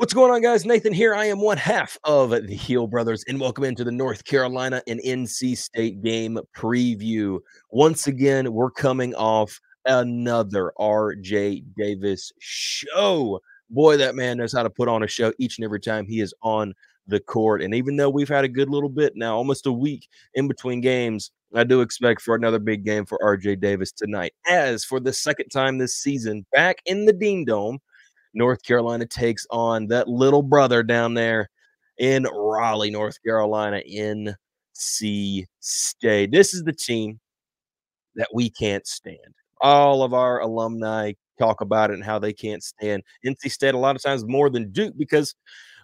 What's going on, guys? Nathan here. I am one half of the Heel Brothers, and welcome into the North Carolina and NC State game preview. Once again, we're coming off another RJ Davis show. Boy, that man knows how to put on a show each and every time he is on the court. And even though we've had a good little bit now, almost a week in between games, I do expect for another big game for RJ Davis tonight. As for the second time this season, back in the Dean Dome, North Carolina takes on that little brother down there in Raleigh, North Carolina, NC State. This is the team that we can't stand. All of our alumni talk about it and how they can't stand NC State a lot of times more than Duke because,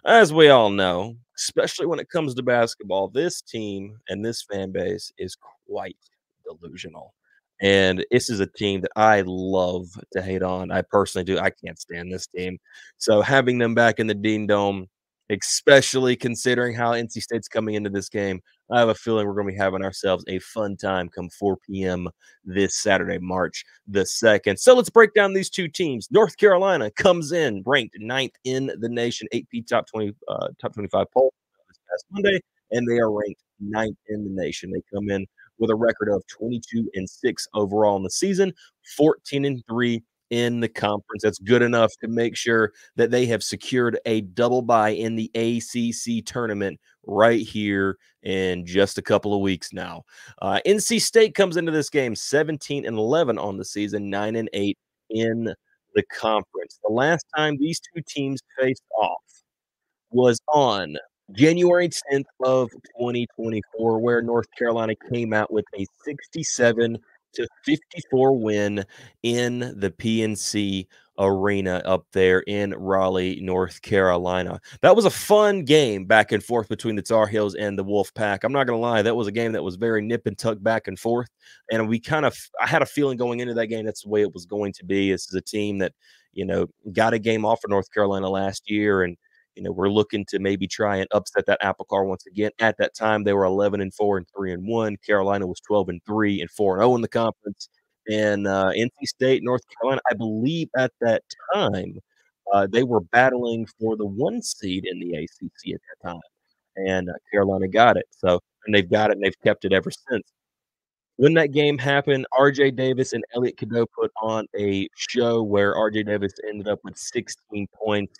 as we all know, especially when it comes to basketball, this team and this fan base is quite delusional. And this is a team that I love to hate on. I personally do. I can't stand this team. So having them back in the Dean Dome, especially considering how NC State's coming into this game, I have a feeling we're going to be having ourselves a fun time come 4 p.m. this Saturday, March the 2nd. So let's break down these two teams. North Carolina comes in ranked 9th in the nation, AP top 25 poll this past Monday, and they are ranked 9th in the nation. They come in with a record of 22-6 overall in the season, 14-3 in the conference. That's good enough to make sure that they have secured a double bye in the ACC tournament right here in just a couple of weeks now. NC State comes into this game 17-11 on the season, 9-8 in the conference. The last time these two teams faced off was on January 10th of 2024, where North Carolina came out with a 67-54 win in the PNC Arena up there in Raleigh, North Carolina. That was a fun game back and forth between the Tar Heels and the Wolfpack. I'm not going to lie, that was a game that was very nip and tuck back and forth. And I had a feeling going into that game that's the way it was going to be. This is a team that, got a game off for North Carolina last year, and we're looking to maybe try and upset that apple cart once again. At that time, they were 11-4 and 3-1. Carolina was 12-3 and 4-0 in the conference. And NC State, North Carolina, I believe at that time, they were battling for the 1 seed in the ACC at that time. And Carolina got it. And they've got it, and they've kept it ever since. When that game happened, RJ Davis and Elliot Cadeau put on a show where RJ Davis ended up with 16 points,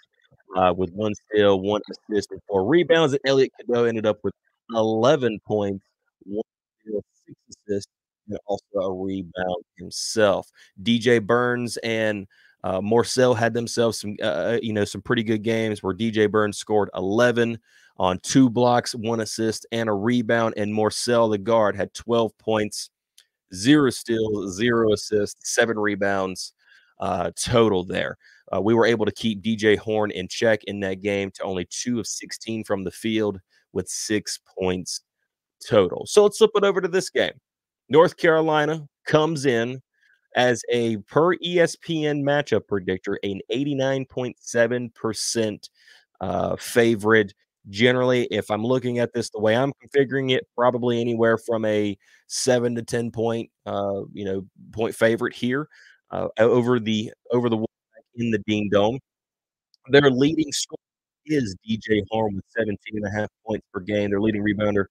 with 1 steal, 1 assist, and 4 rebounds. And Elliot Cadeau ended up with 11 points, 1 steal, 6 assists, and also a rebound himself. DJ Burns and Morcell had themselves some pretty good games where DJ Burns scored 11 on 2 blocks, 1 assist, and a rebound. And Morcell, the guard, had 12 points, 0 steals, 0 assists, 7 rebounds total there. We were able to keep DJ Horn in check in that game to only 2 of 16 from the field with 6 points total. So let's flip it over to this game. North Carolina comes in as a per ESPN matchup predictor, an 89.7% favorite. Generally, if I'm looking at this the way I'm configuring it, probably anywhere from a 7 to 10 point point favorite here over the in the Dean Dome. Their leading scorer is DJ Horn with 17.5 points per game. Their leading rebounder,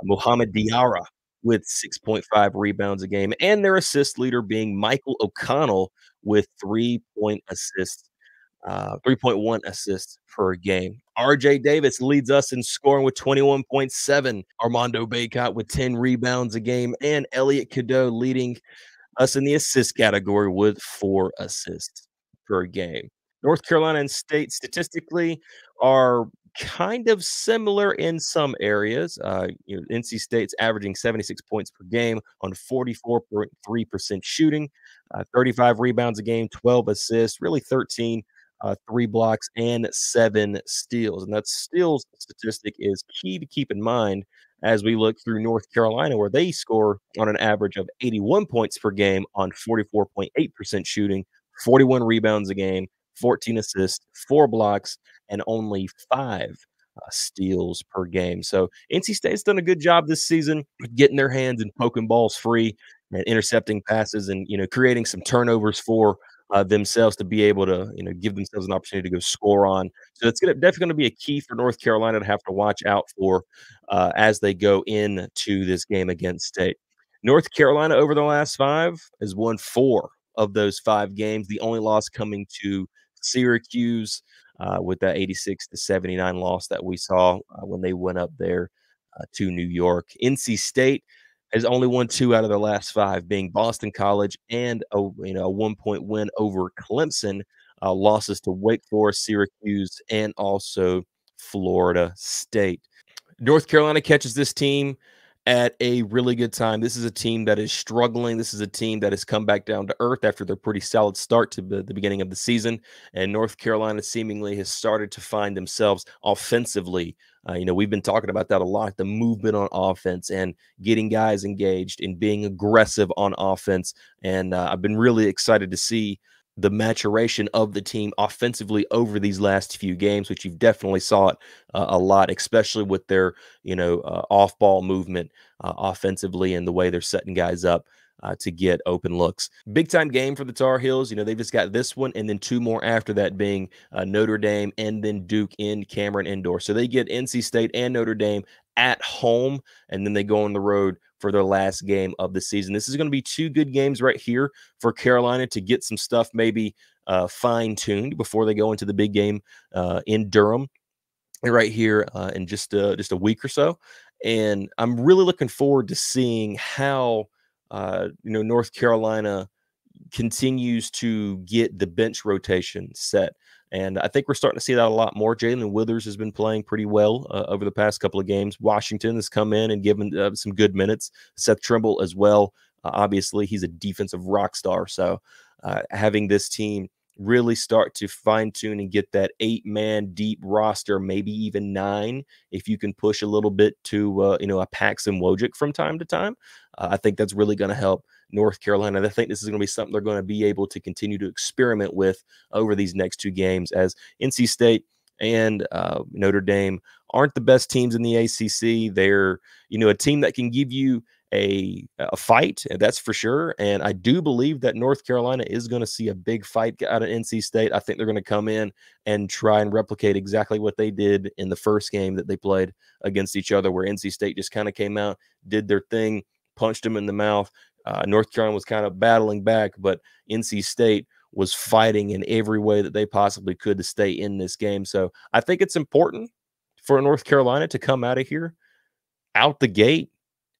Mohamed Diarra, with 6.5 rebounds a game, and their assist leader being Michael O'Connell with 3.1 assists per game. RJ Davis leads us in scoring with 21.7. Armando Bacot with 10 rebounds a game, and Elliot Cadeau leading us in the assist category with 4 assists per game. North Carolina and State statistically are kind of similar in some areas. NC State's averaging 76 points per game on 44.3% shooting, 35 rebounds a game, 12 assists, really 13 3 blocks, and 7 steals. And that steals statistic is key to keep in mind as we look through North Carolina, where they score on an average of 81 points per game on 44.8% shooting, 41 rebounds a game, 14 assists, 4 blocks, and only 5 steals per game. So NC State's done a good job this season getting their hands and poking balls free and intercepting passes and creating some turnovers for themselves to be able to, give themselves an opportunity to go score on. So it's definitely gonna be a key for North Carolina to have to watch out for, as they go into this game against State. North Carolina over the last 5 has won 4 of those 5 games, the only loss coming to Syracuse, with that 86-79 loss that we saw, when they went up there, to New York. NC State has only won 2 out of their last 5, being Boston College and a 1-point win over Clemson, losses to Wake Forest, Syracuse, and also Florida State. North Carolina catches this team at a really good time. This is a team that is struggling. This is a team that has come back down to earth after their pretty solid start to the beginning of the season. And North Carolina seemingly has started to find themselves offensively. We've been talking about that a lot, the movement on offense and getting guys engaged and being aggressive on offense. And I've been really excited to see the maturation of the team offensively over these last few games, which you've definitely saw it a lot, especially with their, off ball movement offensively and the way they're setting guys up to get open looks. Big time game for the Tar Heels. They've just got this one and then 2 more after that being Notre Dame and then Duke in Cameron Indoor. So they get NC State and Notre Dame at home, and then they go on the road for their last game of the season. This is going to be 2 good games right here for Carolina to get some stuff maybe fine-tuned before they go into the big game in Durham right here in just a week or so. And I'm really looking forward to seeing how North Carolina continues to get the bench rotation set. And I think we're starting to see that a lot more. Jalen Withers has been playing pretty well over the past couple of games. Washington has come in and given some good minutes. Seth Trimble as well. Obviously, he's a defensive rock star. So having this team really start to fine tune and get that 8-man deep roster, maybe even 9, if you can push a little bit to a Paxson Wojcik from time to time. I think that's really going to help North Carolina. I think this is going to be something they're going to be able to continue to experiment with over these next 2 games, as NC State and Notre Dame aren't the best teams in the ACC. They're a team that can give you a fight, that's for sure. And I do believe that North Carolina is going to see a big fight out of NC State. I think they're going to come in and try and replicate exactly what they did in the first game that they played against each other, where NC State just kind of came out, did their thing, punched them in the mouth. North Carolina was kind of battling back, but NC State was fighting in every way that they possibly could to stay in this game. So I think it's important for North Carolina to come out of here out the gate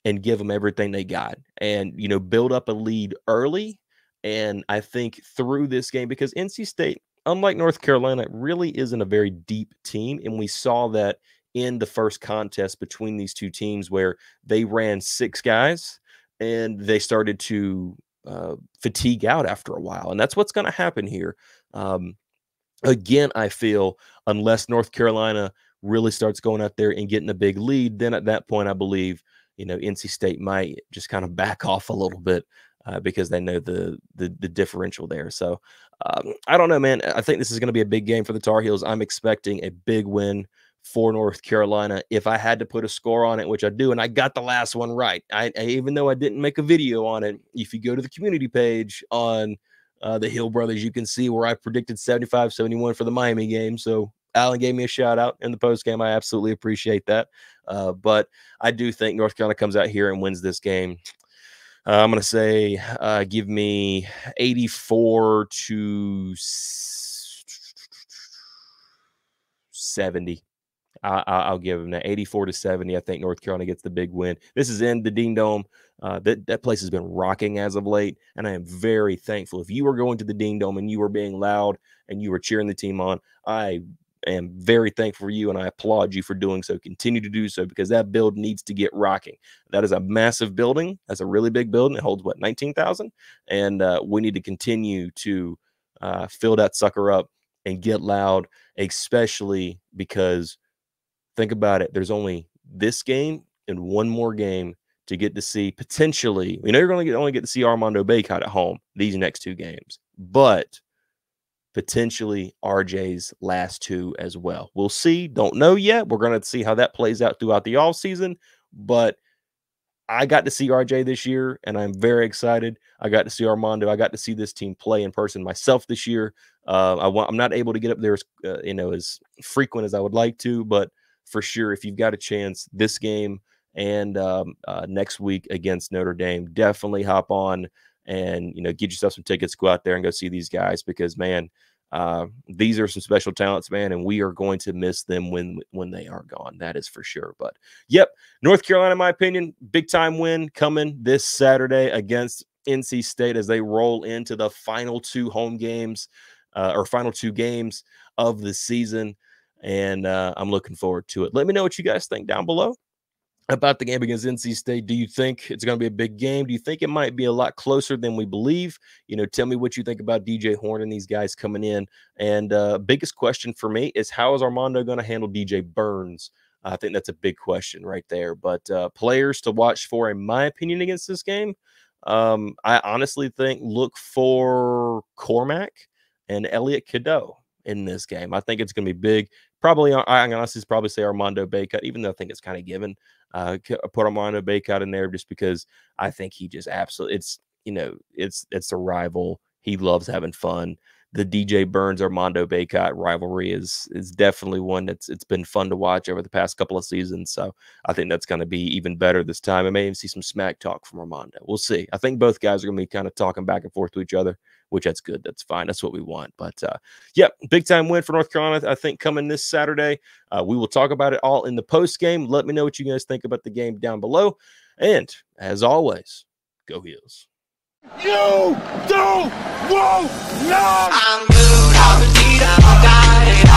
and give them everything they got and, build up a lead early. And I think through this game, because NC State, unlike North Carolina, really isn't a very deep team. And we saw that in the first contest between these 2 teams, where they ran 6 guys and they started to fatigue out after a while. And that's what's going to happen here. Again, I feel unless North Carolina really starts going out there and getting a big lead, then at that point, I believe, NC State might just kind of back off a little bit because they know the differential there. So I don't know, man. I think this is going to be a big game for the Tar Heels. I'm expecting a big win for North Carolina. If I had to put a score on it, which I do, and I got the last one right, even though I didn't make a video on it, if you go to the community page on the Hill Brothers, you can see where I predicted 75-71 for the Miami game. So Alan gave me a shout out in the post game. I absolutely appreciate that. But I do think North Carolina comes out here and wins this game. I'm going to say give me 84-70. I'll give them that 84-70. I think North Carolina gets the big win. This is in the Dean Dome. That place has been rocking as of late, and I am very thankful. If you were going to the Dean Dome and you were being loud and you were cheering the team on, I am very thankful for you, and I applaud you for doing so. Continue to do so, because that build needs to get rocking. That is a massive building. That's a really big building. It holds, 19,000? And we need to continue to fill that sucker up and get loud, especially because think about it. There's only this game and one more game to get to see potentially. We know you're going to only get to see Armando Bacot at home these next 2 games, but potentially RJ's last 2 as well. We'll see. Don't know yet. We're going to see how that plays out throughout the offseason, but I got to see RJ this year, and I'm very excited. I got to see Armando. I got to see this team play in person myself this year. I'm not able to get up there as as frequent as I would like to, but for sure, if you've got a chance, this game and next week against Notre Dame, definitely hop on and get yourself some tickets, go out there and go see these guys because man, these are some special talents, man, and we are going to miss them when they are gone. That is for sure. But yep, North Carolina, in my opinion, big time win coming this Saturday against NC State as they roll into the final two home games or final two games of the season. And I'm looking forward to it. Let me know what you guys think down below about the game against NC State. Do you think it's going to be a big game? Do you think it might be a lot closer than we believe? Tell me what you think about DJ Horn and these guys coming in. And biggest question for me is how is Armando going to handle DJ Burns? I think that's a big question right there. But players to watch for, in my opinion, against this game, I honestly think look for Cormac and Elliot Cadeau in this game. I think it's going to be big. Probably, I'm honestly probably say Armando Bacot, even though I think it's kind of given. Put Armando Bacot in there just because I think he just absolutely, it's a rival. He loves having fun. The DJ Burns Armando Bacot rivalry is definitely one it's been fun to watch over the past couple of seasons. So I think that's going to be even better this time. I may even see some smack talk from Armando. We'll see. I think both guys are going to be kind of talking back and forth to each other, which that's good. That's fine. That's what we want. But yeah, big time win for North Carolina, I think, coming this Saturday. We will talk about it all in the post game. Let me know what you guys think about the game down below. And as always, go Heels. You don't want none. I'm good, I'm a